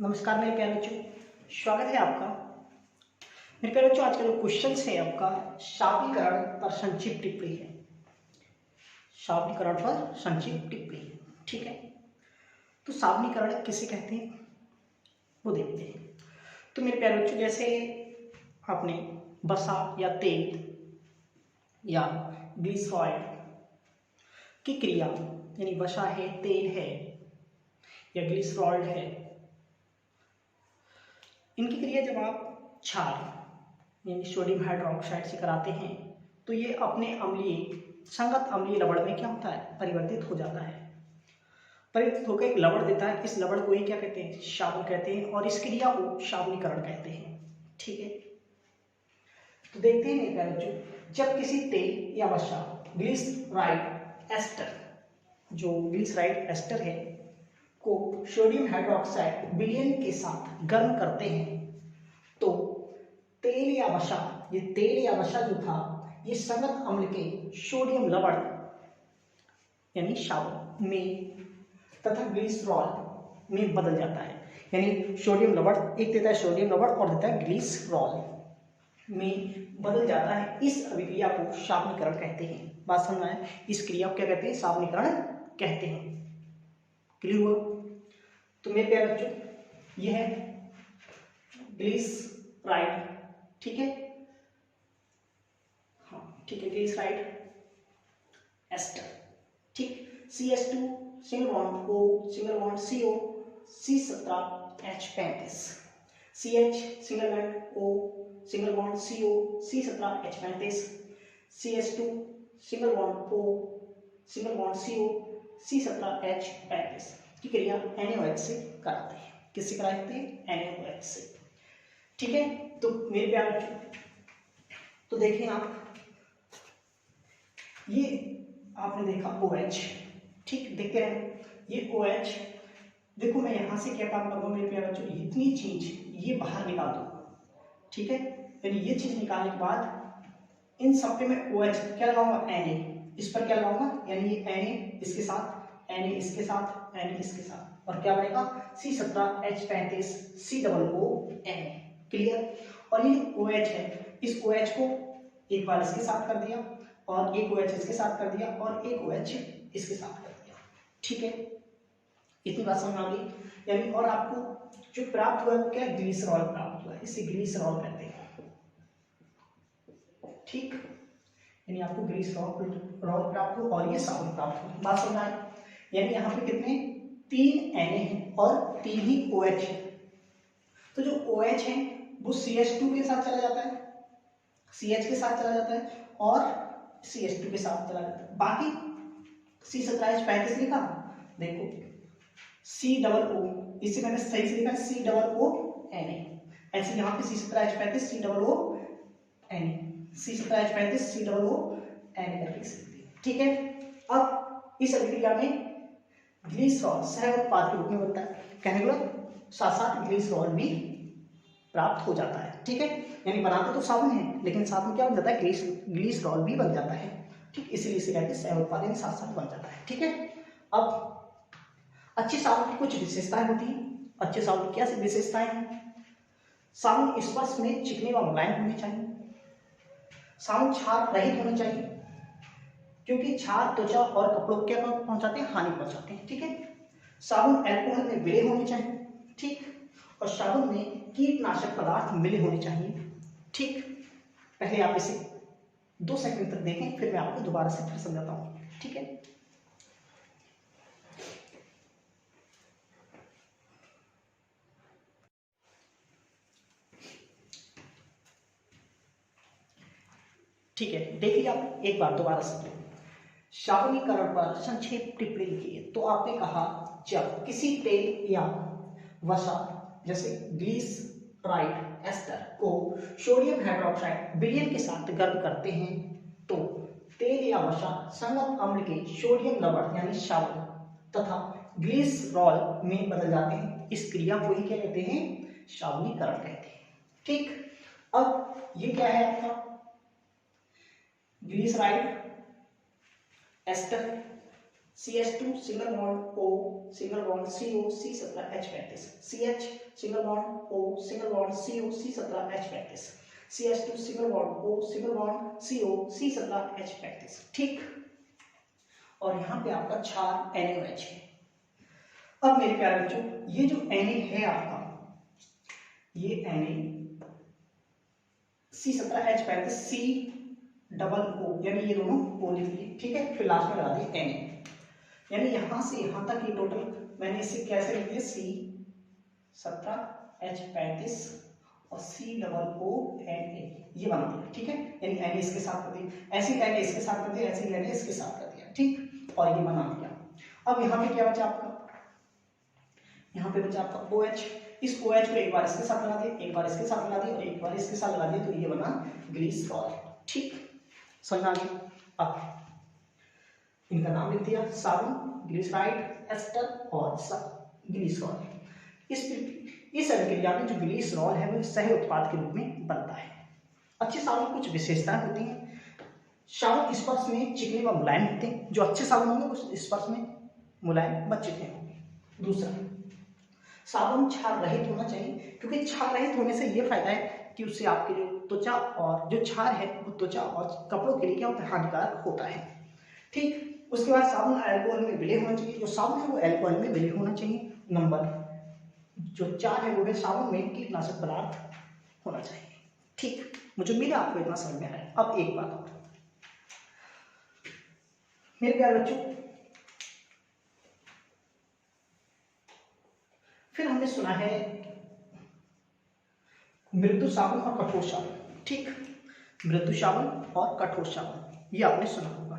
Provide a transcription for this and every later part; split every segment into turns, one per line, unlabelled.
नमस्कार मेरे प्यारे बच्चों, स्वागत है आपका। मेरे प्यारे बच्चों, आज का जो क्वेश्चन है आपका शाब्दिकरण पर संक्षिप्त टिप्पणी है। शाब्दिकरण पर संक्षिप्त टिप्पणी, ठीक है। तो शाब्दिकरण किसे कहते हैं वो देखते हैं। तो मेरे प्यारे बच्चों, जैसे आपने वसा या तेल या ग्लिसरॉल की क्रिया, यानी वसा है, तेल है या ग्लिसरॉल है, इनकी क्रिया जब आप क्षार यानी सोडियम हाइड्रोक्साइड से कराते हैं तो ये अपने अम्लीय संगत अम्लीय लवण में क्या होता है, परिवर्तित हो जाता है। परिवर्तित होकर एक लवण देता है। इस लवण को ही क्या कहते हैं, शाबन कहते हैं, और इस क्रिया को शाबनीकरण कहते हैं, ठीक है। तो देखते हैं मेरे प्यारे बच्चों, जब किसी तेल या वसा ग्लिसराइड एस्टर, जो ग्लिसराइड एस्टर है, को सोडियम हाइड्रोक्साइड विलयन के साथ गर्म करते हैं तो तेल या वसा, ये तेल या वसा जो था, ये संगत अम्ल के सोडियम लवण यानी शाबन में तथा ग्लिसरॉल में बदल जाता है। यानी सोडियम लवण एक देता है, सोडियम लवण, और देता है ग्लिसरॉल में बदल जाता है। इस अभिक्रिया को शाबनीकरण कहते हैं। बात समझ में आए? इस क्रिया को क्या कहते हैं, शाबनीकरण कहते हैं। क्लियर हुआ? तो मेरे प्यारे बच्चों, यह है ग्लिसराइड, ठीक है। हाँ ठीक है, ग्लिसराइड एस्टर, ठीक। CH2 single bond O single bond CO C17H35, CH single bond O single bond CO C17H35, CH2 single bond O single bond CO C17H35 की क्रिया NaOH से कराते हैं। किससे कराते हैं? NaOH से, ठीक है। तो मेरे प्यारे बच्चों, तो देखें आप, ये आपने देखा OH, ठीक, देखते हैं ये OH। देखो मैं यहां से क्या काम करूंगा मेरे प्यारे बच्चों, इतनी चीज ये बाहर निकाल दो, ठीक है। यानी ये चीज निकालने के बाद इन सब पे मैं OH क्या लगाऊंगा, Na, इस पर क्या लगाऊंगा, यानी ये Na इसके साथ, Na इसके साथ, Na इसके साथ, और क्या बनेगा C17H35 COON, क्लियर। और ये OH है, इस OH को एक बार इसके साथ कर दिया, और एक OH इसके साथ कर दिया, और एक OH इसके साथ कर दिया, ठीक है। इतनी बात समझ आ गई। यानी और आपको जो प्राप्त हुआ है क्या, ग्लिसरॉल प्राप्त हुआ है, इसे ग्लिसरॉल कहते हैं, ठीक। यानी आपको ग्लिसरॉल प्राप्त हो और ये साबुन प्राप्त हो। बात समझ आई? यानी यहाँ पे कितने, 3 Na हैं और 3 ही OH है। तो जो OH है वो CH2 के साथ चला जाता है, CH के साथ चला जाता है, और CH2 के साथ चला जाता है। बाकी C17H35 लिखा, देखो COO, इसे मैंने सही से लिखा COONA, ऐसे यहाँ पे C17H35 C17H35 COONA करके लिख दिया, ठीक है। अब इस अभिक्रिया में ग्लिसरॉल सह उत्पाद के रूप में बनता है, कहने को साथ साथ ग्लिसरॉल भी प्राप्त हो जाता है, ठीक है। यानी बनाते तो साबुन है, लेकिन साथ में क्या बन जाता है, ग्लिसरॉल भी बन जाता है, ठीक। इसीलिए इसे कहते हैं सह उत्पाद, साथ साथ बन जाता है, ठीक है। अब अच्छे साबुन की कुछ विशेषताएं होती हैं। अच्छे साबुन की क्या विशेषताएं हैं? साबुन स्पर्श में चिकने व मुलायम होने चाहिए, साबुन क्षार रहित होने चाहिए, क्योंकि क्षार त्वचा और कपड़ों को क्या पहुंचाते हैं, हानि पहुंचाते हैं, ठीक है। साबुन अल्कोहल में मिले होने चाहिए, ठीक। और साबुन में कीटनाशक पदार्थ मिले होने चाहिए, ठीक। पहले आप इसे 2 सेकंड तक देखें, फिर मैं आपको दोबारा से फिर समझाता हूं, ठीक है। ठीक है, देखिए आप एक बार दोबारा से, शाबनीकरण पर संक्षेप टिप्पणी लिखिए। तो आपने कहा जब किसी तेल या वसा जैसे ग्लिसराइड एस्टर को सोडियम हाइड्रोक्साइड विलयन के साथ गर्म करते हैं तो तेल या वसा संगत अम्ल के सोडियम लवण यानी शाबन तथा ग्लिसरॉल में बदल जाते हैं। इस क्रिया को ही क्या कहते हैं, शाबनीकरण कहते हैं, ठीक। अब ये क्या है आपका glyceride ester CH2 single bond O single bond CO C17H35, CH single bond O single bond CO C17H35, CH2 single bond O single bond CO C17H35। ठीक, और यहाँ पे आपका क्षार NaOH है। अब मेरे प्यारे बच्चों, ये जो Na है आपका, ये Na C17H35 C double O, यानी ये दोनों O लिख लिए, ठीक है, फिर लास्ट में लगा दिए Na, यानी यहां से यहां तक ये टोटल मैंने इसे कैसे लिख दिया, C17H35 और C डबल O Na, ये बना दिया, ठीक है, यानी Na इसके साथ कर दिया, ऐसे Na इसके साथ कर दिया, ऐसे Na इसके साथ कर दिया, ठीक, और ये बना दिया। अब यहाँ पे क्या बचा आपका, यहाँ पे बचा आपका OH, इस OH को एक बार इसके साथ लगा दिया, एक बार इसके साथ लगा दिया और एक बार इसके साथ लगा दिया, तो ये बना ग्लिसरॉल। ठीक, समझ आ गया। अब इनका नाम लिख दिया, साबुन, ग्लिसराइड, एस्टर और ग्लिसरॉल। इस अभिक्रिया में जो ग्लिसरॉल है वो सह उत्पाद के रूप में बनता है। अच्छे साबुन की कुछ विशेषताएं होती हैं। साबुन स्पर्श में चिकने व मुलायम होते हैं, जो अच्छे साबुन होंगे वो स्पर्श में मुलायम व चिकने होंगे। दूसरा, साबुन क्षार रहित होना चाहिए, क्योंकि क्षार रहित होने से ये फायदा है कि उससे आपके जो त्वचा और जो क्षार है वो त्वचा और कपड़ों के लिए क्या होता है, हानिकारक होता है। ठीक, उसके बाद साबुन अल्कोहल में विलय होना चाहिए, जो साबुन है वो अल्कोहल में विलय होना चाहिए। नंबर जो 4 है वो है साबुन में कीटनाशक पदार्थ होना चाहिए। ठीक, मुझे उम्मीद है आपको इतना समझ में आया है। अब एक बात और मेरे प्यारे बच्चों, फिर हमने सुना है मृदु साबुन और कठोर साबुन। ठीक, मृदु साबुन और कठोर साबुन ये आपने सुना होगा।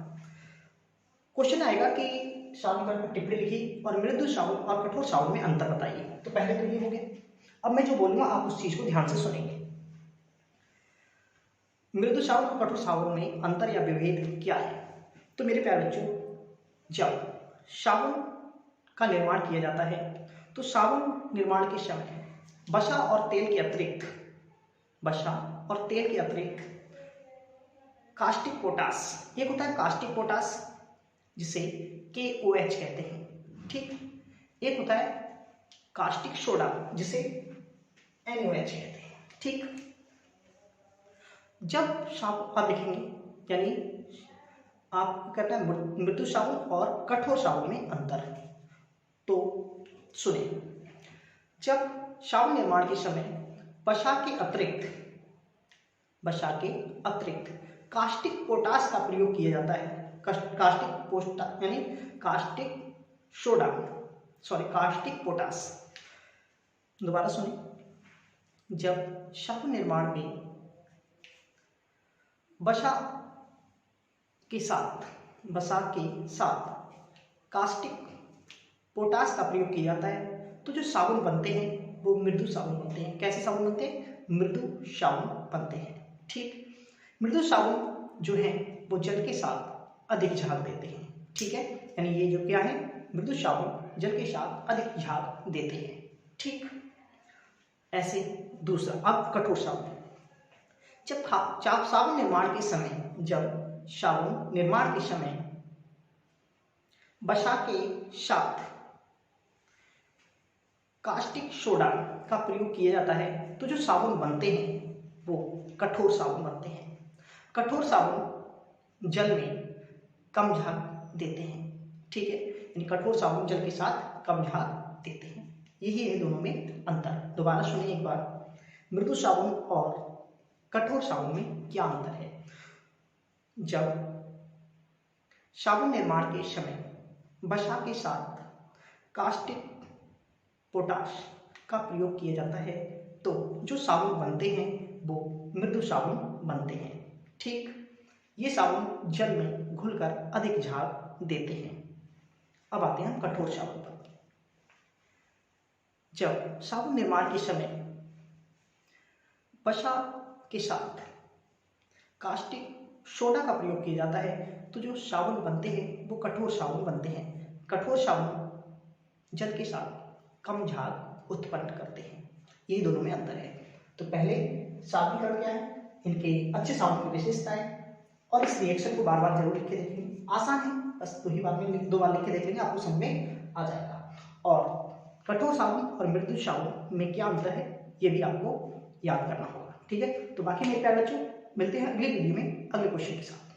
क्वेश्चन आएगा कि साबुन पर टिप्पणी लिखी और मृदु साबुन और कठोर साबुन में अंतर बताइए। तो पहले तो ये हो गया। अब मैं जो बोलूंगा आप उस चीज को ध्यान से सुनेंगे। मृदु साबुन और कठोर साबुन में अंतर या विभेद क्या है? तो मेरे प्यारे बच्चों, जब साबुन का निर्माण किया जाता है तो साबुन निर्माण के समय वसा और तेल के अतिरिक्त कास्टिक पोटास, एक होता है कास्टिक पोटास जिसे KOH कहते हैं। ठीक, एक होता है कास्टिक सोडा जिसे NaOH कहते हैं। ठीक, जब साबुन आप लिखेंगे, यानी आप कहते हैं मृदु साबुन और कठोर साबुन में अंतर, तो सुने, जब साबुन निर्माण के समय वसा के अतिरिक्त कास्टिक पोटास का प्रयोग किया जाता है, कास्टिक पोटास। दोबारा सुने, जब साबुन निर्माण में वसा के साथ कास्टिक पोटास का प्रयोग किया जाता है तो जो साबुन बनते हैं वो मृदु साबुन बनते हैं। कैसे साबुन बनते हैं? मृदु साबुन बनते हैं। ठीक, मृदु साबुन जो है वो जल के साथ अधिक झाग देते हैं। ठीक है, यानी ये जो क्या है, मृदु साबुन जल के साथ अधिक झाग देते हैं। ठीक, ऐसे दूसरा, अब कठोर साबुन। जब साबुन निर्माण के समय वसा के साथ कास्टिक सोडा का प्रयोग किया जाता है तो जो साबुन बनते हैं वो कठोर साबुन बनते हैं। कठोर साबुन जल में कम झाग देते हैं। ठीक है, यानी कठोर साबुन जल के साथ कम झाग देते हैं। यही है दोनों में अंतर। दोबारा सुनिए एक बार, मृदु साबुन और कठोर साबुन में क्या अंतर है? जब साबुन निर्माण के समय वसा के साथ कास्टिक पोटाश का प्रयोग किया जाता है तो जो साबुन बनते हैं वो मृदु साबुन बनते हैं। ठीक, ये साबुन जल में घुलकर अधिक झाग देते हैं। अब आते हैं हम कठोर साबुन पर। जब साबुन निर्माण के समय वसा के साथ कास्टिक सोडा का प्रयोग किया जाता है तो जो साबुन बनते हैं वो कठोर साबुन बनते हैं। कठोर साबुन जल के साथ कम झाग उत्पन्न करते हैं। यही दोनों में अंतर है। तो पहले साबुनीकरण क्या है, इनके अच्छे साबुन की विशेषताएं, और इस रिएक्शन को बार बार जरूर लिख के देखेंगे। आसान है, बस 2 बार लिख के देख लेंगे, आपको समझ में आ जाएगा। और कठोर साबुन और मृदु साबुन में क्या अंतर है ये भी आपको याद करना होगा। ठीक है, तो बाकी मेरे प्यारे बच्चों मिलते हैं अगली वीडियो में अगले क्वेश्चन के साथ।